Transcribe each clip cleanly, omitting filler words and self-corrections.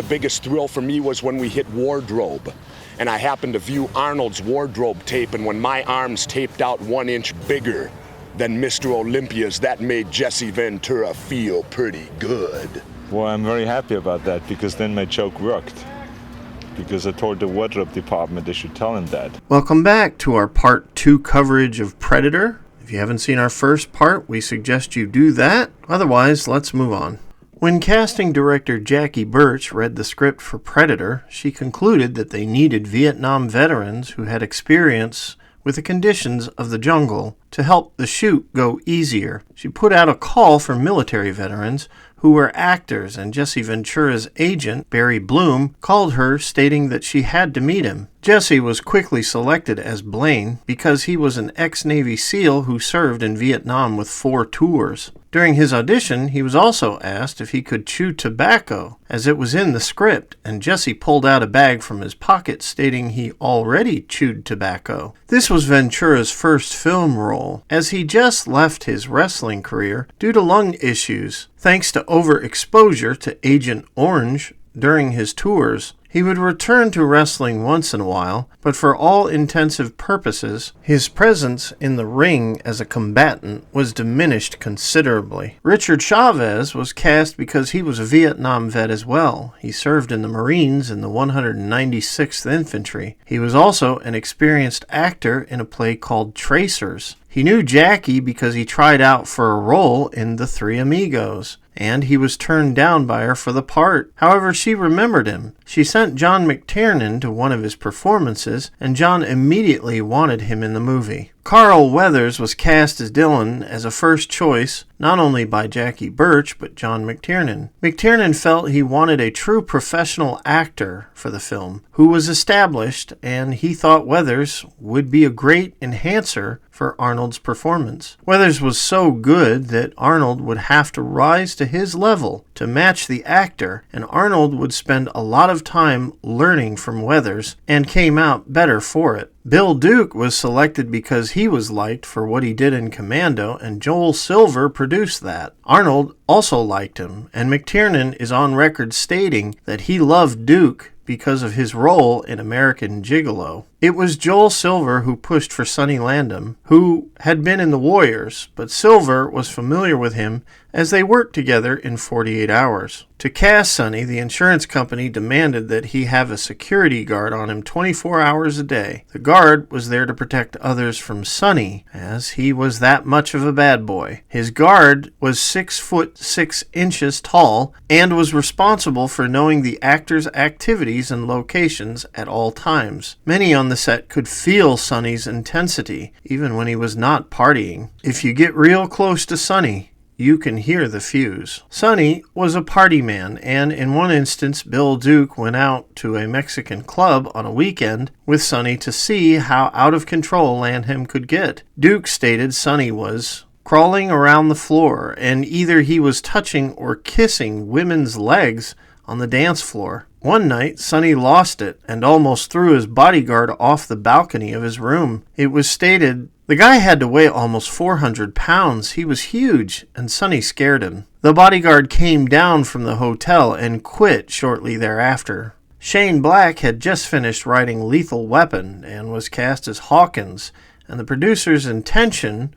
The biggest thrill for me was when we hit wardrobe. And I happened to view Arnold's wardrobe tape, and when my arms taped out 1 inch bigger than Mr. Olympia's, that made Jesse Ventura feel pretty good. Well, I'm very happy about that, because then my joke worked. Because I told the wardrobe department they should tell him that. Welcome back to our Part 2 coverage of Predator. If you haven't seen our first part, we suggest you do that. Otherwise, let's move on. When casting director Jackie Birch read the script for Predator, she concluded that they needed Vietnam veterans who had experience with the conditions of the jungle to help the shoot go easier. She put out a call for military veterans who were actors, and Jesse Ventura's agent, Barry Bloom, called her stating that she had to meet him. Jesse was quickly selected as Blaine because he was an ex-Navy SEAL who served in Vietnam with 4 tours. During his audition, he was also asked if he could chew tobacco, as it was in the script, and Jesse pulled out a bag from his pocket stating he already chewed tobacco. This was Ventura's first film role, as he just left his wrestling career due to lung issues. Thanks to overexposure to Agent Orange during his tours, he would return to wrestling once in a while, but for all intensive purposes, his presence in the ring as a combatant was diminished considerably. Richard Chavez was cast because he was a Vietnam vet as well. He served in the Marines in the 196th Infantry. He was also an experienced actor in a play called Tracers. He knew Jackie because he tried out for a role in The Three Amigos, and he was turned down by her for the part. However, she remembered him. She sent John McTiernan to one of his performances, and John immediately wanted him in the movie. Carl Weathers was cast as Dylan as a first choice, not only by Jackie Birch, but John McTiernan. McTiernan felt he wanted a true professional actor for the film, who was established, and he thought Weathers would be a great enhancer for Arnold's performance. Weathers was so good that Arnold would have to rise to his level to match the actor, and Arnold would spend a lot of time learning from Weathers and came out better for it. Bill Duke was selected because he was liked for what he did in Commando, and Joel Silver produced that. Arnold also liked him, and McTiernan is on record stating that he loved Duke because of his role in American Gigolo. It was Joel Silver who pushed for Sonny Landham, who had been in the Warriors, but Silver was familiar with him as they worked together in 48 Hours. To cast Sonny, the insurance company demanded that he have a security guard on him 24 hours a day. The guard was there to protect others from Sonny, as he was that much of a bad boy. His guard was 6 foot 6 inches tall and was responsible for knowing the actor's activities and locations at all times. Many on the set could feel Sonny's intensity, even when he was not partying. If you get real close to Sonny, you can hear the fuse. Sonny was a party man, and in one instance, Bill Duke went out to a Mexican club on a weekend with Sonny to see how out of control Landham could get. Duke stated Sonny was crawling around the floor, and either he was touching or kissing women's legs on the dance floor. One night, Sonny lost it and almost threw his bodyguard off the balcony of his room. It was stated the guy had to weigh almost 400 pounds. He was huge, and Sonny scared him. The bodyguard came down from the hotel and quit shortly thereafter. Shane Black had just finished writing Lethal Weapon and was cast as Hawkins, and the producer's intention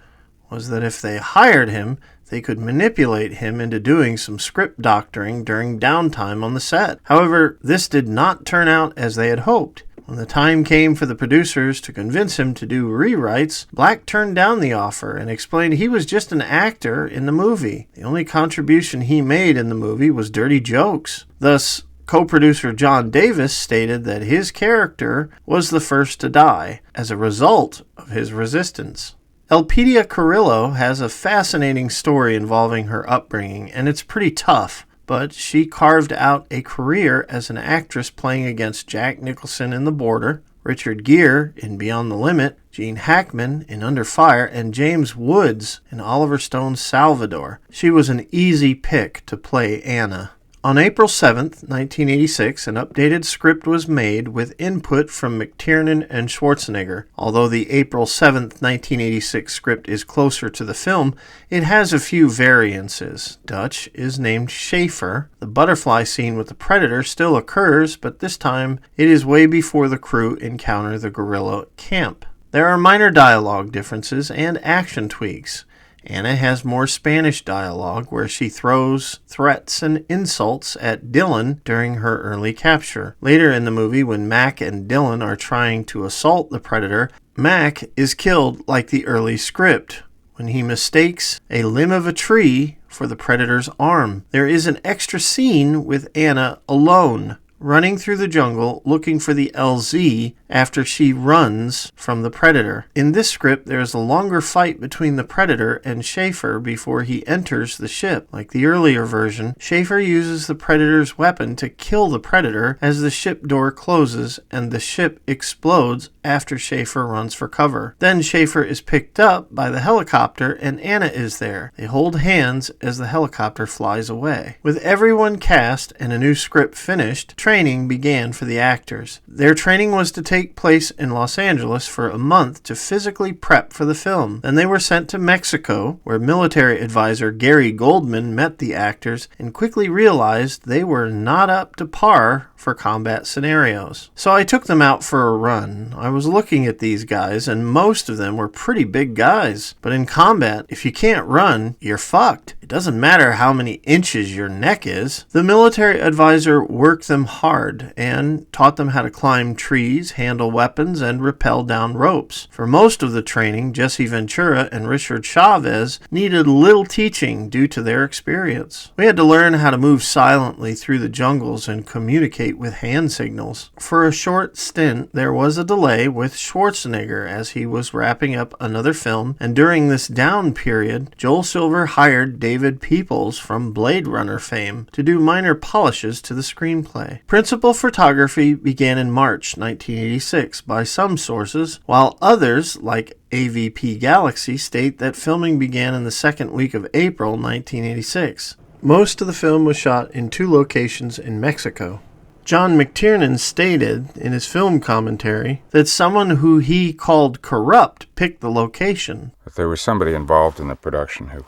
was that if they hired him, they could manipulate him into doing some script doctoring during downtime on the set. However, this did not turn out as they had hoped. When the time came for the producers to convince him to do rewrites, Black turned down the offer and explained he was just an actor in the movie. The only contribution he made in the movie was dirty jokes. Thus, co-producer John Davis stated that his character was the first to die as a result of his resistance. Elpidia Carrillo has a fascinating story involving her upbringing, and it's pretty tough, but she carved out a career as an actress playing against Jack Nicholson in The Border, Richard Gere in Beyond the Limit, Gene Hackman in Under Fire, and James Woods in Oliver Stone's Salvador. She was an easy pick to play Anna. On April 7th, 1986, an updated script was made with input from McTiernan and Schwarzenegger. Although the April 7th, 1986 script is closer to the film, it has a few variances. Dutch is named Schaefer. The butterfly scene with the Predator still occurs, but this time it is way before the crew encounter the guerrilla camp. There are minor dialogue differences and action tweaks. Anna has more Spanish dialogue where she throws threats and insults at Dylan during her early capture. Later in the movie, when Mac and Dylan are trying to assault the Predator, Mac is killed like the early script when he mistakes a limb of a tree for the Predator's arm. There is an extra scene with Anna alone, running through the jungle looking for the LZ after she runs from the Predator. In this script, there is a longer fight between the Predator and Schaefer before he enters the ship. Like the earlier version, Schaefer uses the Predator's weapon to kill the Predator as the ship door closes and the ship explodes after Schaefer runs for cover. Then Schaefer is picked up by the helicopter and Anna is there. They hold hands as the helicopter flies away. With everyone cast and a new script finished, training began for the actors. Their training was to take place in Los Angeles for a month to physically prep for the film. Then they were sent to Mexico, where military advisor Gary Goldman met the actors and quickly realized they were not up to par for combat scenarios. So I took them out for a run. I was looking at these guys, and most of them were pretty big guys. But in combat, if you can't run, you're fucked. It doesn't matter how many inches your neck is. The military advisor worked them hard and taught them how to climb trees, handle weapons, and rappel down ropes. For most of the training, Jesse Ventura and Richard Chavez needed little teaching due to their experience. We had to learn how to move silently through the jungles and communicate with hand signals. For a short stint, there was a delay with Schwarzenegger as he was wrapping up another film, and during this down period, Joel Silver hired David Peoples from Blade Runner fame to do minor polishes to the screenplay. Principal photography began in March 1986 by some sources, while others, like AVP Galaxy, state that filming began in the second week of April 1986. Most of the film was shot in 2 locations in Mexico. John McTiernan stated in his film commentary that someone who he called corrupt picked the location. If there was somebody involved in the production who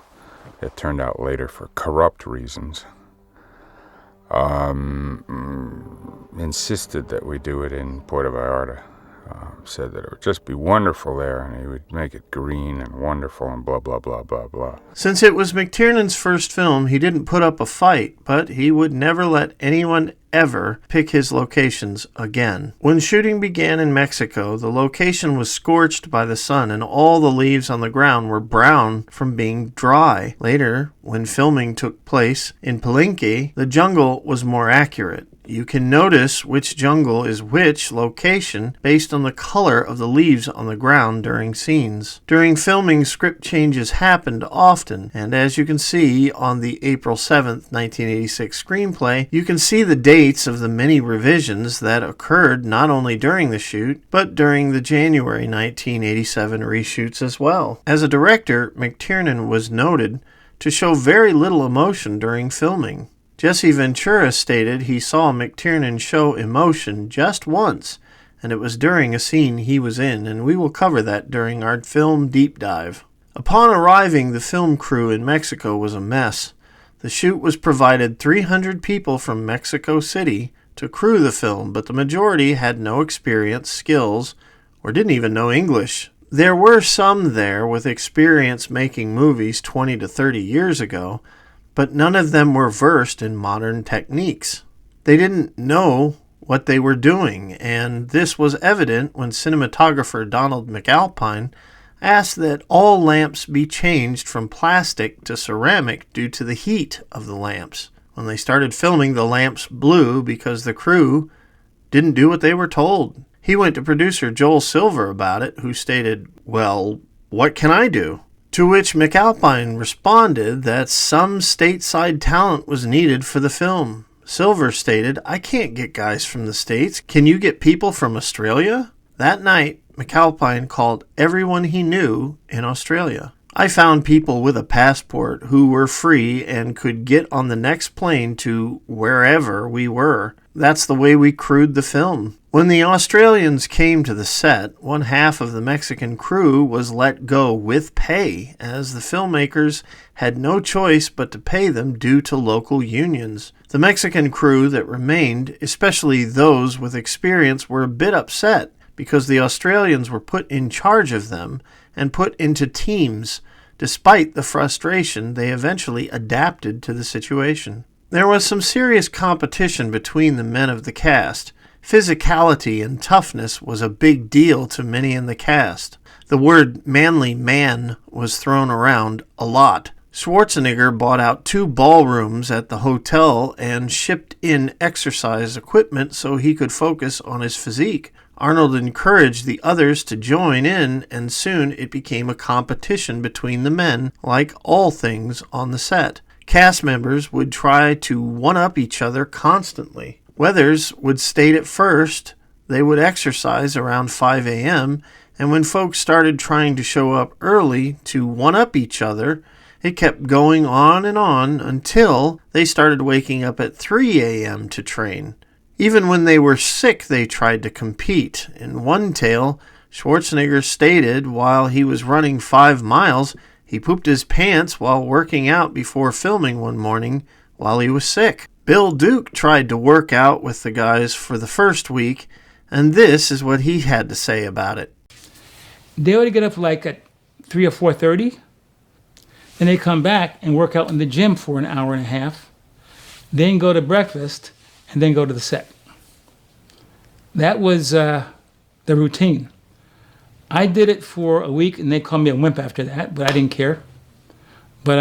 it turned out later for corrupt reasons, insisted that we do it in Puerto Vallarta. Said that it would just be wonderful there, and he would make it green and wonderful and blah, blah, blah, blah, blah. Since it was McTiernan's first film, he didn't put up a fight, but he would never let anyone ever pick his locations again. When shooting began in Mexico, the location was scorched by the sun and all the leaves on the ground were brown from being dry. Later, when filming took place in Palenque, the jungle was more accurate. You can notice which jungle is which location based on the color of the leaves on the ground during scenes. During filming, script changes happened often, and as you can see on the April 7th, 1986 screenplay, you can see the dates of the many revisions that occurred not only during the shoot, but during the January 1987 reshoots as well. As a director, McTiernan was noted to show very little emotion during filming. Jesse Ventura stated he saw McTiernan show emotion just once, and it was during a scene he was in, and we will cover that during our film deep dive. Upon arriving, the film crew in Mexico was a mess. The shoot was provided 300 people from Mexico City to crew the film, but the majority had no experience, skills, or didn't even know English. There were some there with experience making movies 20 to 30 years ago, but none of them were versed in modern techniques. They didn't know what they were doing, and this was evident when cinematographer Donald McAlpine asked that all lamps be changed from plastic to ceramic due to the heat of the lamps. When they started filming, the lamps blew because the crew didn't do what they were told. He went to producer Joel Silver about it, who stated, "Well, what can I do?" To which McAlpine responded that some stateside talent was needed for the film. Silver stated, "I can't get guys from the States. Can you get people from Australia?" That night, McAlpine called everyone he knew in Australia. I found people with a passport who were free and could get on the next plane to wherever we were. That's the way we crewed the film. When the Australians came to the set, one half of the Mexican crew was let go with pay, as the filmmakers had no choice but to pay them due to local unions. The Mexican crew that remained, especially those with experience, were a bit upset because the Australians were put in charge of them and put into teams. Despite the frustration, they eventually adapted to the situation. There was some serious competition between the men of the cast. Physicality and toughness was a big deal to many in the cast. The word manly man was thrown around a lot. Schwarzenegger bought out 2 ballrooms at the hotel and shipped in exercise equipment so he could focus on his physique. Arnold encouraged the others to join in, and soon it became a competition between the men, like all things on the set. Cast members would try to one-up each other constantly. Weathers would state at first they would exercise around 5 a.m., and when folks started trying to show up early to one-up each other, it kept going on and on until they started waking up at 3 a.m. to train. Even when they were sick, they tried to compete. In one tale, Schwarzenegger stated while he was running 5 miles, he pooped his pants while working out before filming one morning while he was sick. Bill Duke tried to work out with the guys for the first week, and this is what he had to say about it. They would get up like at 3 or 4:30, then they come back and work out in the gym for an hour and a half, then go to breakfast, and then go to the set. That was the routine. I did it for a week, and they called me a wimp after that, but I didn't care. But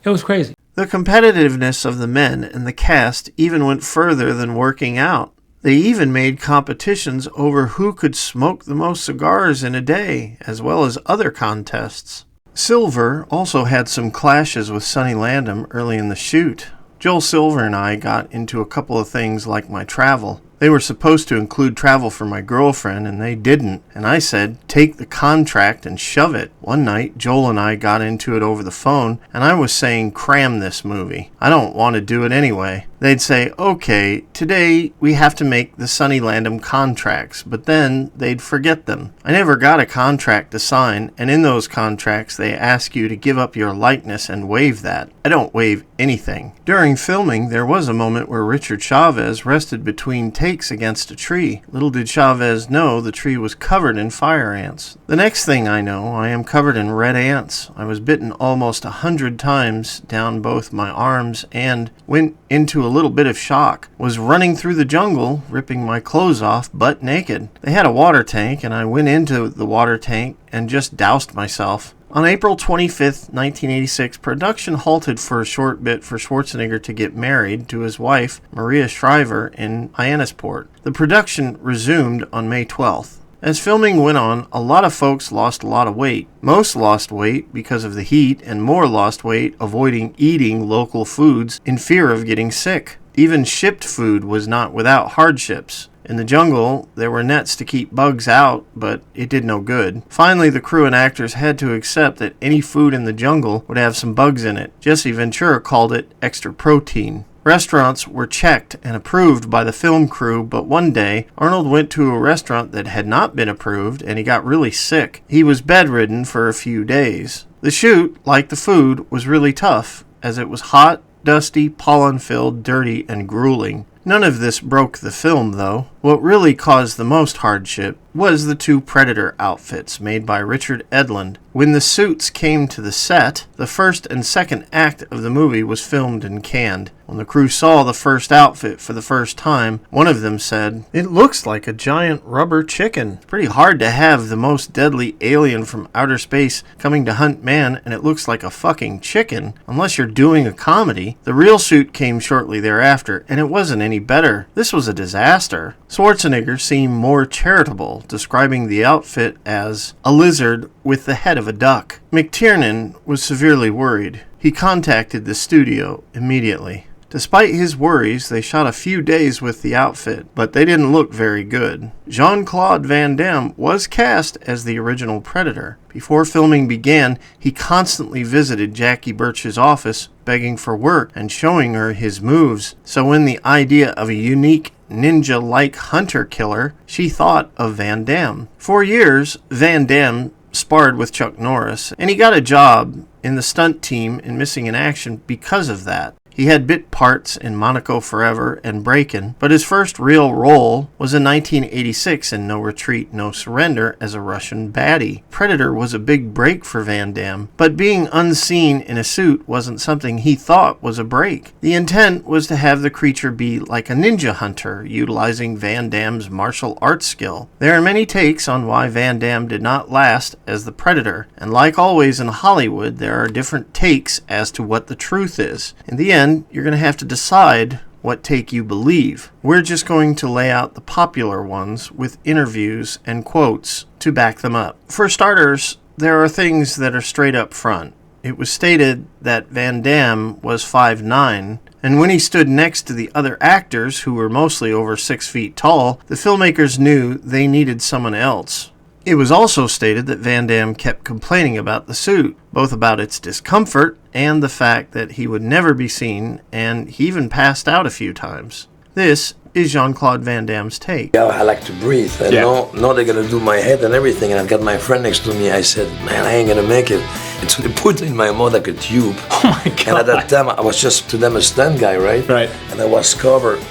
it was crazy. The competitiveness of the men and the cast even went further than working out. They even made competitions over who could smoke the most cigars in a day, as well as other contests. Silver also had some clashes with Sonny Landham early in the shoot. Joel Silver and I got into a couple of things like my travel. They were supposed to include travel for my girlfriend, and they didn't. And I said, take the contract and shove it. One night, Joel and I got into it over the phone, and I was saying, cram this movie. I don't want to do it anyway. They'd say, okay, today we have to make the Sonny Landham contracts, but then they'd forget them. I never got a contract to sign, and in those contracts they ask you to give up your likeness and waive that. I don't waive anything. During filming, there was a moment where Richard Chavez rested between takes against a tree. Little did Chavez know the tree was covered in fire ants. The next thing I know, I am covered in red ants. I was bitten almost 100 times down both my arms and went into a little bit of shock. Was running through the jungle, ripping my clothes off, butt naked. They had a water tank, and I went into the water tank and just doused myself. On April 25th, 1986, production halted for a short bit for Schwarzenegger to get married to his wife, Maria Shriver, in Hyannisport. The production resumed on May 12th. As filming went on, a lot of folks lost a lot of weight. Most lost weight because of the heat, and more lost weight avoiding eating local foods in fear of getting sick. Even shipped food was not without hardships. In the jungle, there were nets to keep bugs out, but it did no good. Finally, the crew and actors had to accept that any food in the jungle would have some bugs in it. Jesse Ventura called it extra protein. Restaurants were checked and approved by the film crew, but one day, Arnold went to a restaurant that had not been approved, and he got really sick. He was bedridden for a few days. The shoot, like the food, was really tough, as it was hot, dusty, pollen-filled, dirty, and grueling. None of this broke the film, though. What really caused the most hardship was the 2 Predator outfits made by Richard Edlund. When the suits came to the set, the first and second act of the movie was filmed and canned. When the crew saw the first outfit for the first time, one of them said, "It looks like a giant rubber chicken. It's pretty hard to have the most deadly alien from outer space coming to hunt man, and it looks like a fucking chicken, unless you're doing a comedy." The real suit came shortly thereafter, and it wasn't any better. This was a disaster. Schwarzenegger seemed more charitable, describing the outfit as a lizard with the head of a duck. McTiernan was severely worried. He contacted the studio immediately. Despite his worries, they shot a few days with the outfit, but they didn't look very good. Jean Claude Van Damme was cast as the original Predator. Before filming began, he constantly visited Jackie Birch's office, begging for work and showing her his moves. So when the idea of a unique ninja-like hunter killer, she thought of Van Damme. For years, Van Damme sparred with Chuck Norris, and he got a job in the stunt team in Missing in Action because of that. He had bit parts in Monaco Forever and Breakin', but his first real role was in 1986 in No Retreat, No Surrender as a Russian baddie. Predator was a big break for Van Damme, but being unseen in a suit wasn't something he thought was a break. The intent was to have the creature be like a ninja hunter, utilizing Van Damme's martial arts skill. There are many takes on why Van Damme did not last as the Predator, and like always in Hollywood, there are different takes as to what the truth is. In the end, you're going to have to decide what take you believe. We're just going to lay out the popular ones with interviews and quotes to back them up. For starters, there are things that are straight up front. It was stated that Van Damme was 5'9", and when he stood next to the other actors, who were mostly over 6 feet tall, the filmmakers knew they needed someone else. It was also stated that Van Damme kept complaining about the suit, both about its discomfort and the fact that he would never be seen, and he even passed out a few times. This is Jean Claude Van Damme's take. Yeah, I like to breathe, and now they're gonna do my head and everything, and I've got my friend next to me. I said, man, I ain't gonna make it. And so they put in my mouth like a tube. Oh my God. And at that time, I was just to them a stunt guy, right? Right. And I was covered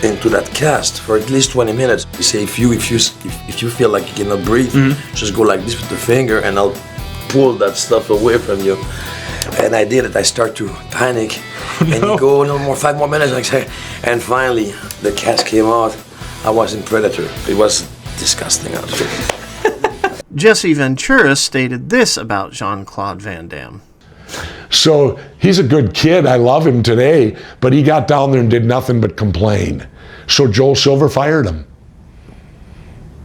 into that cast for at least 20 minutes. You say, if you feel like you cannot breathe, just go like this with the finger, and I'll pull that stuff away from you. And I did it. I start to panic, and you go, no more, 5 more minutes, and finally the cast came out. I was in Predator. It was disgusting outfit. Jesse Ventura stated this about Jean Claude Van Damme. So he's a good kid. I love him today, but he got down there and did nothing but complain. So Joel Silver fired him.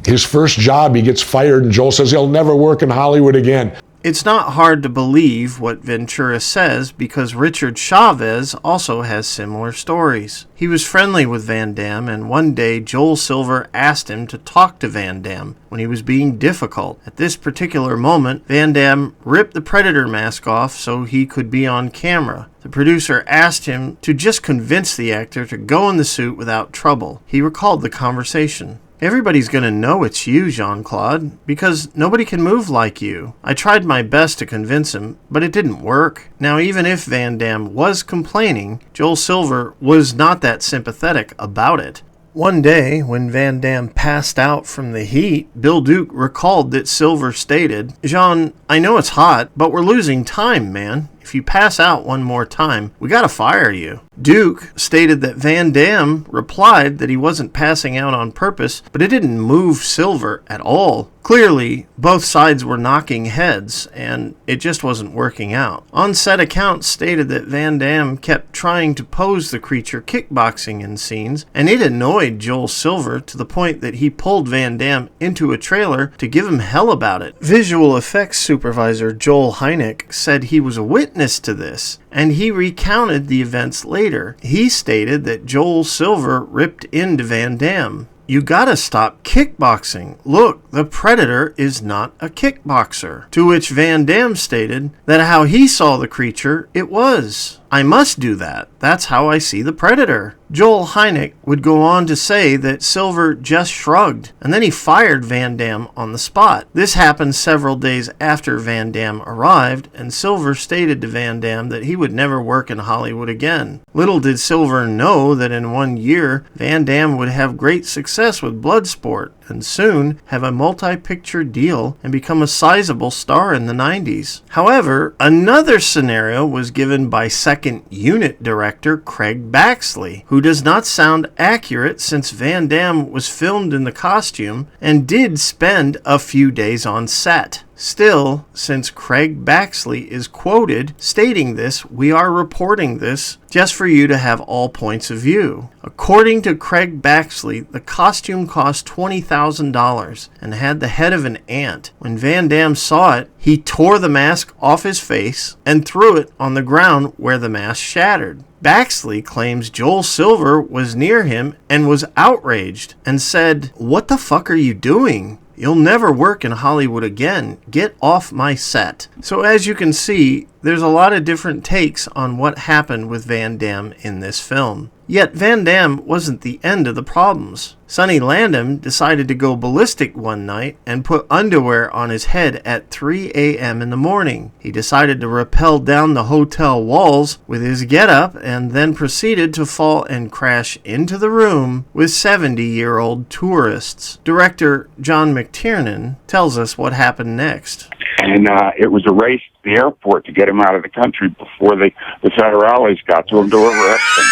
His first job, he gets fired, and Joel says he'll never work in Hollywood again. It's not hard to believe what Ventura says because Richard Chavez also has similar stories. He was friendly with Van Damme, and one day Joel Silver asked him to talk to Van Damme when he was being difficult. At this particular moment, Van Damme ripped the Predator mask off so he could be on camera. The producer asked him to just convince the actor to go in the suit without trouble. He recalled the conversation. Everybody's going to know it's you, Jean-Claude, because nobody can move like you. I tried my best to convince him, but it didn't work. Now, even if Van Damme was complaining, Joel Silver was not that sympathetic about it. One day, when Van Damme passed out from the heat, Bill Duke recalled that Silver stated, "Jean, I know it's hot, but we're losing time, man. If you pass out one more time, we gotta fire you." Duke stated that Van Damme replied that he wasn't passing out on purpose, but it didn't move Silver at all. Clearly, both sides were knocking heads, and it just wasn't working out. On-set accounts stated that Van Damme kept trying to pose the creature kickboxing in scenes, and it annoyed Joel Silver to the point that he pulled Van Damme into a trailer to give him hell about it. Visual effects supervisor Joel Hynek said he was a witness to this, and he recounted the events later. He stated that Joel Silver ripped into Van Damme. "You gotta stop kickboxing. Look, the Predator is not a kickboxer." To which Van Damme stated that how he saw the creature, it was. "I must do that. That's how I see the Predator." Joel Hynek would go on to say that Silver just shrugged, and then he fired Van Damme on the spot. This happened several days after Van Damme arrived, and Silver stated to Van Damme that he would never work in Hollywood again. Little did Silver know that in 1 year, Van Damme would have great success with Bloodsport, and soon have a multi-picture deal and become a sizable star in the 90s. However, another scenario was given by second unit director Craig Baxley, who does not sound accurate since Van Damme was filmed in the costume and did spend a few days on set. Still, since Craig Baxley is quoted stating this, we are reporting this just for you to have all points of view. According to Craig Baxley, the costume cost $20,000 and had the head of an ant. When Van Damme saw it, he tore the mask off his face and threw it on the ground where the mask shattered. Baxley claims Joel Silver was near him and was outraged and said, "What the fuck are you doing? You'll never work in Hollywood again. Get off my set." So as you can see, there's a lot of different takes on what happened with Van Damme in this film. Yet Van Damme wasn't the end of the problems. Sonny Landham decided to go ballistic one night and put underwear on his head at 3 a.m. in the morning. He decided to rappel down the hotel walls with his getup and then proceeded to fall and crash into the room with 70-year-old tourists. Director John McTiernan tells us what happened next. And it was a race to the airport to get him out of the country before the federales got to him to arrest him.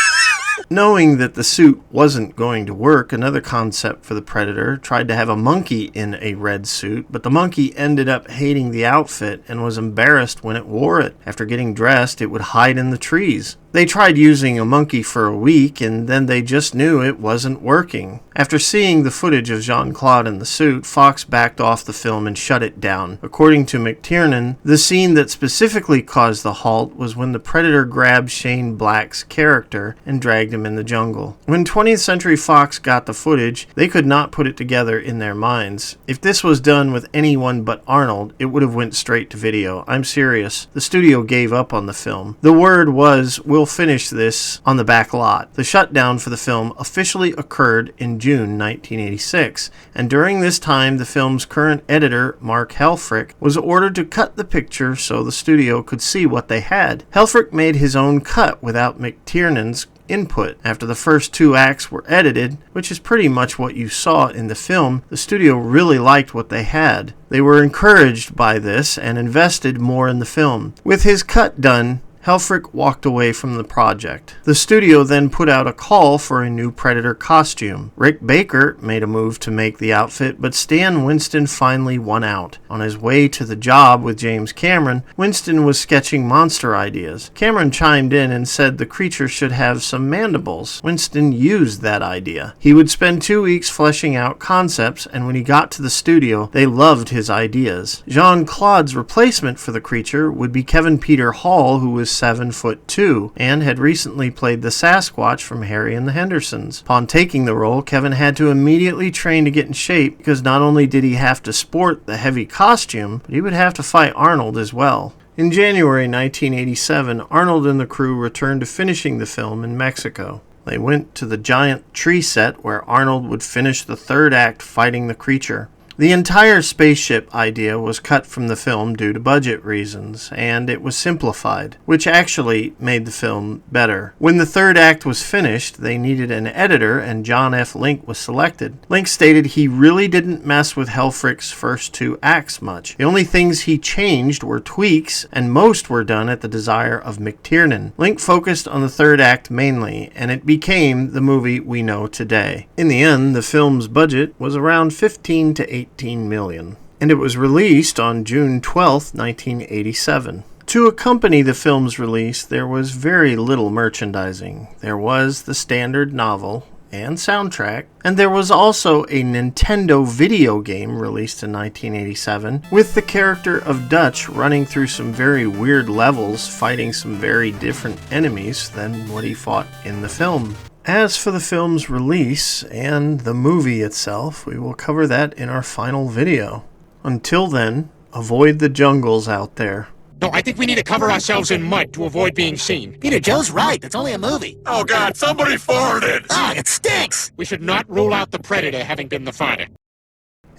Knowing that the suit wasn't going to work, another concept for the Predator tried to have a monkey in a red suit, but the monkey ended up hating the outfit and was embarrassed when it wore it. After getting dressed, it would hide in the trees. They tried using a monkey for a week, and then they just knew it wasn't working. After seeing the footage of Jean Claude in the suit, Fox backed off the film and shut it down. According to McTiernan, the scene that specifically caused the halt was when the Predator grabbed Shane Black's character and dragged him in the jungle. When 20th Century Fox got the footage, they could not put it together in their minds. If this was done with anyone but Arnold, it would have went straight to video. I'm serious. The studio gave up on the film. The word was, "We'll finish this on the back lot." The shutdown for the film officially occurred in June 1986, and during this time the film's current editor, Mark Helfrich, was ordered to cut the picture so the studio could see what they had. Helfrich made his own cut without McTiernan's input. After the first 2 acts were edited, which is pretty much what you saw in the film, the studio really liked what they had. They were encouraged by this and invested more in the film. With his cut done, Helfrich walked away from the project. The studio then put out a call for a new Predator costume. Rick Baker made a move to make the outfit, but Stan Winston finally won out. On his way to the job with James Cameron, Winston was sketching monster ideas. Cameron chimed in and said the creature should have some mandibles. Winston used that idea. He would spend 2 weeks fleshing out concepts, and when he got to the studio, they loved his ideas. Jean Claude's replacement for the creature would be Kevin Peter Hall, who was 7'2" and had recently played the Sasquatch from Harry and the Hendersons. Upon taking the role, Kevin had to immediately train to get in shape because not only did he have to sport the heavy costume, but he would have to fight Arnold as well. In January 1987, Arnold and the crew returned to finishing the film in Mexico. They went to the giant tree set where Arnold would finish the 3rd act fighting the creature. The entire spaceship idea was cut from the film due to budget reasons, and it was simplified, which actually made the film better. When the 3rd act was finished, they needed an editor, and John F. Link was selected. Link stated he really didn't mess with Helfrich's first 2 acts much. The only things he changed were tweaks, and most were done at the desire of McTiernan. Link focused on the 3rd act mainly, and it became the movie we know today. In the end, the film's budget was around $15 to $18 million, and it was released on June 12, 1987. To accompany the film's release, there was very little merchandising. There was the standard novel and soundtrack, and there was also a Nintendo video game released in 1987 with the character of Dutch running through some very weird levels, fighting some very different enemies than what he fought in the film. As for the film's release and the movie itself, we will cover that in our final video. Until then, avoid the jungles out there. No, I think we need to cover ourselves in mud to avoid being seen. Peter, Joe's right. It's only a movie. Oh, God, somebody farted! Ah, it stinks! We should not rule out the Predator having been the farter.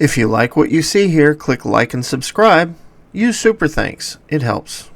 If you like what you see here, click like and subscribe. Use Super Thanks. It helps.